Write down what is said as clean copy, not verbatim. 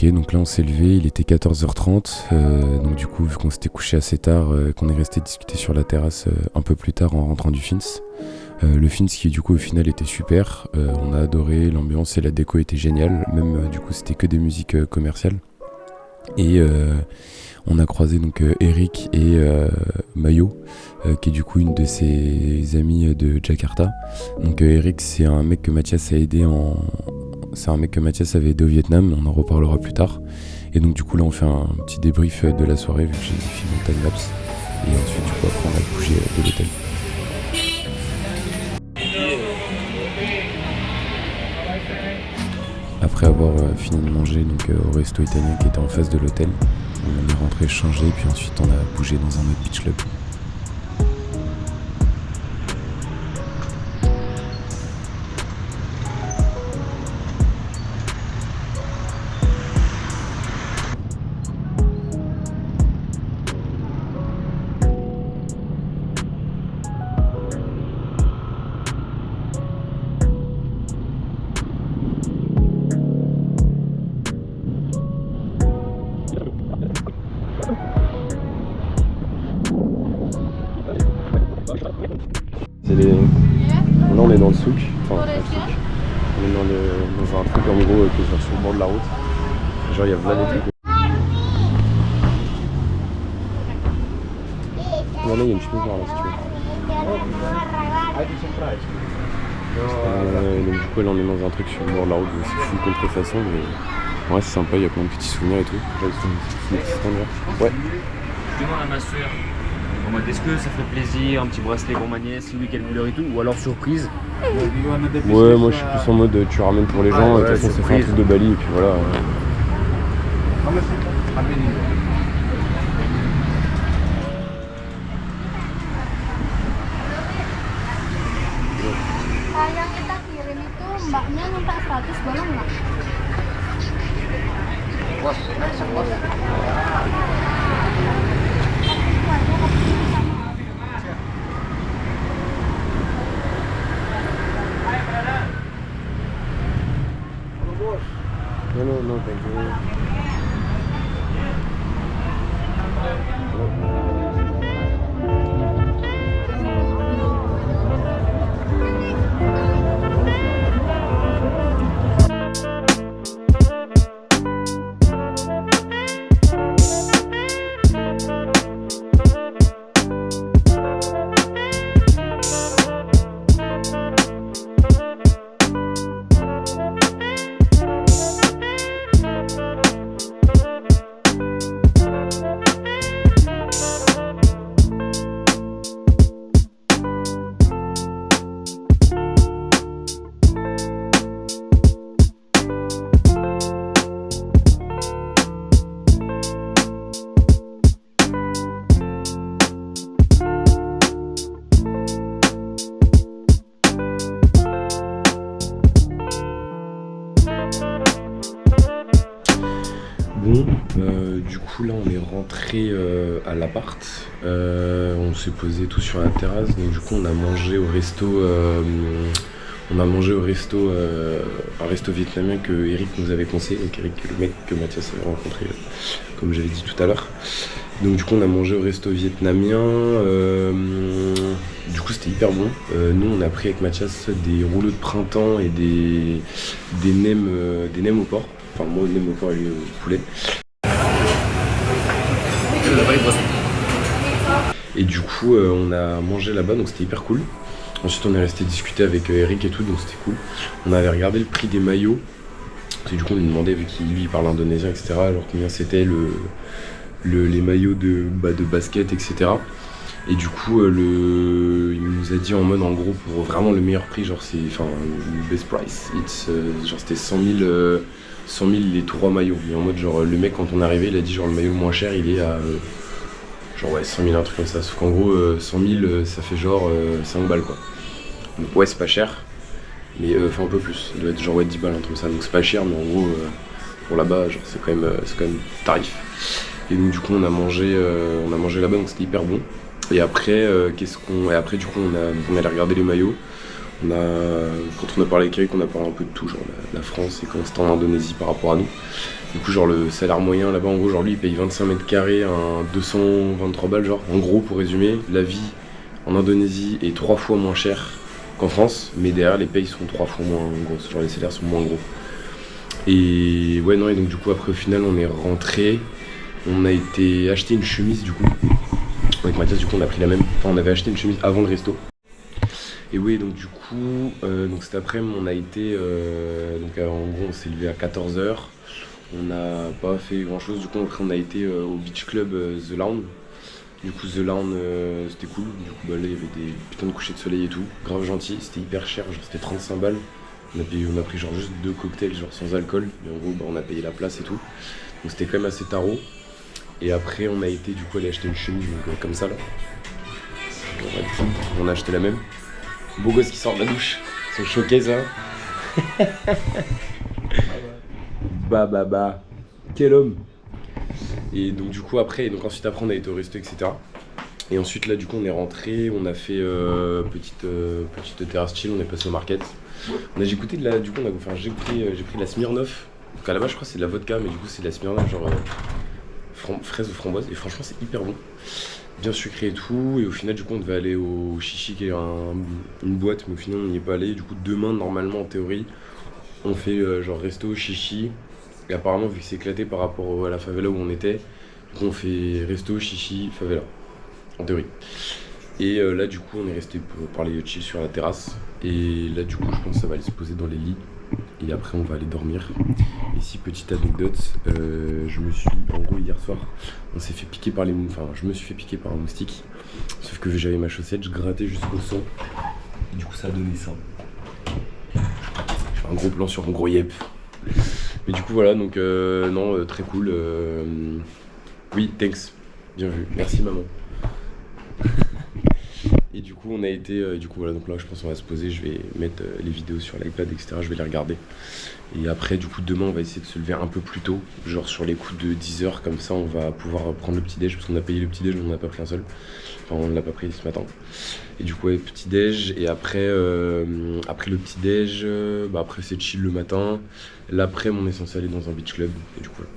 Ok, donc là on s'est levé, il était 14h30, donc du coup vu qu'on s'était couché assez tard, qu'on est resté discuter sur la terrasse un peu plus tard en rentrant du Fins. Le Fins qui du coup au final était super, on a adoré, l'ambiance et la déco étaient géniales, même du coup c'était que des musiques commerciales. Et on a croisé donc Eric et Mayo, qui est du coup une de ses amies de Jakarta. Donc Eric c'est un mec que Mathias a aidé C'est un mec que Mathias avait aidé au Vietnam, on en reparlera plus tard. Et donc du coup là on fait un petit débrief de la soirée vu que j'ai filmé mon timelapse. Et ensuite du coup après on a bougé de l'hôtel. Après avoir fini de manger donc, au resto italien qui était en face de l'hôtel, on est rentré changer puis ensuite on a bougé dans un autre beach club. Là on est dans le souk, enfin le souk. On est dans un truc en gros qui est genre sur le bord de la route. Genre il y a plein de trucs. Voilà, il y a une chemise noire là si tu veux. Donc du coup là on est dans un truc sur le bord de la route, c'est full contrefaçon mais ouais c'est sympa, il y a plein de petits souvenirs et tout. Là ils sont des petits stands là. Ouais. Je demande à ma soeur, en mode est-ce que ça ferait plaisir, un petit bracelet pour ma nièce, oui quelle couleur et tout, ou alors surprise. Ouais moi je suis plus en mode tu ramènes pour les gens, de toute façon c'est fait un truc de Bali et puis voilà. Yang kita kirim itu mbaknya minta 100 boleh nggak? Bos, bos. No, thank you. Bon, du coup là on est rentré à l'appart, on s'est posé tout sur la terrasse, donc du coup on a mangé au resto, un resto vietnamien que Eric nous avait conseillé, donc Eric le mec que Mathias avait rencontré, comme j'avais dit tout à l'heure. Donc du coup on a mangé au resto vietnamien, du coup c'était hyper bon. Nous on a pris avec Mathias des rouleaux de printemps et des nems au porc. Enfin moi nem au porc et lui au poulet. Et du coup on a mangé là-bas donc c'était hyper cool. Ensuite on est resté discuter avec Eric et tout donc c'était cool. On avait regardé le prix des maillots. Et du coup on lui demandait vu qu'il lui parle indonésien etc. Alors combien c'était les maillots de basket etc. Et du coup il nous a dit en mode en gros pour vraiment le meilleur prix genre c'est enfin le best price genre c'était 100 000 les 3 maillots. Et en mode genre le mec quand on est arrivé il a dit genre le maillot le moins cher il est à genre ouais 100 000 un truc comme ça. Sauf qu'en gros 100 000 ça fait genre 5 balles quoi. Donc ouais c'est pas cher. Mais enfin un peu plus. Il doit être genre ouais 10 balles un truc comme ça. Donc c'est pas cher mais en gros pour là-bas genre c'est quand même tarif. Et donc du coup on a mangé là-bas donc c'était hyper bon. Et après du coup on allait regarder les maillots. Quand on a parlé avec Eric, on a parlé un peu de tout, genre la France et comment c'était en Indonésie par rapport à nous. Du coup, genre le salaire moyen là-bas, en gros, genre lui il paye 25 mètres carrés, un 223 balles, genre. En gros, pour résumer, la vie en Indonésie est 3 fois moins chère qu'en France, mais derrière les payes sont 3 fois moins grosses, genre les salaires sont moins gros. Et ouais, non, et donc du coup, après au final, on est rentré, on a été acheter une chemise du coup. Avec Mathias, du coup, on a pris la même. Enfin, on avait acheté une chemise avant le resto. Et oui, donc du coup, donc cet après-midi, on a été. En gros, on s'est levé à 14h. On n'a pas fait grand-chose. Du coup, après, on a été au beach club The Lawn. Du coup, The Lawn, c'était cool. Du coup, bah, là, il y avait des putains de couchers de soleil et tout. Grave gentil. C'était hyper cher. Genre, c'était 35 balles. On a pris genre juste 2 cocktails, genre sans alcool. Et en gros, bah, on a payé la place et tout. Donc, c'était quand même assez tarot. Et après, on a été du coup aller acheter une chemise donc, comme ça là. On a acheté la même. Beau gosse qui sort de la douche. Ils sont choqués ça. Bah. Quel homme. Et donc du coup après, ensuite après on a été au resto, etc. Et ensuite là du coup on est rentré, on a fait petite terrasse chill, on est passé au market. J'ai goûté de la. Du coup j'ai pris de la Smirnoff. Donc à la base je crois que c'est de la vodka, mais du coup c'est de la Smirnoff genre fraise ou framboise. Et franchement c'est hyper bon. Bien sucré et tout, et au final du coup on devait aller au Chichi qui est une boîte, mais au final on n'y est pas allé. Du coup demain normalement en théorie on fait genre resto Chichi, et apparemment vu que c'est éclaté par rapport à la favela où on était, du coup on fait resto Chichi favela en théorie. Et là du coup on est resté pour parler chill sur la terrasse, et là du coup je pense que ça va aller se poser dans les lits et après on va aller dormir. Et si, petite anecdote, en gros hier soir on s'est fait piquer par je me suis fait piquer par un moustique, sauf que j'avais ma chaussette, je grattais jusqu'au son et du coup ça a donné ça. Je fais un gros plan sur mon gros yep. Mais du coup voilà, donc non, très cool. Oui, thanks, bien vu, merci maman. Et du coup on a été, du coup voilà, donc là je pense qu'on va se poser, je vais mettre les vidéos sur l'iPad, etc. Je vais les regarder. Et après du coup demain on va essayer de se lever un peu plus tôt, genre sur les coups de 10h, comme ça on va pouvoir prendre le petit déj, parce qu'on a payé le petit déj mais on n'a pas pris un seul. Enfin on ne l'a pas pris ce matin. Et du coup ouais, petit déj, et après le petit déj, après c'est chill le matin. L'après on est censé aller dans un beach club, et du coup voilà.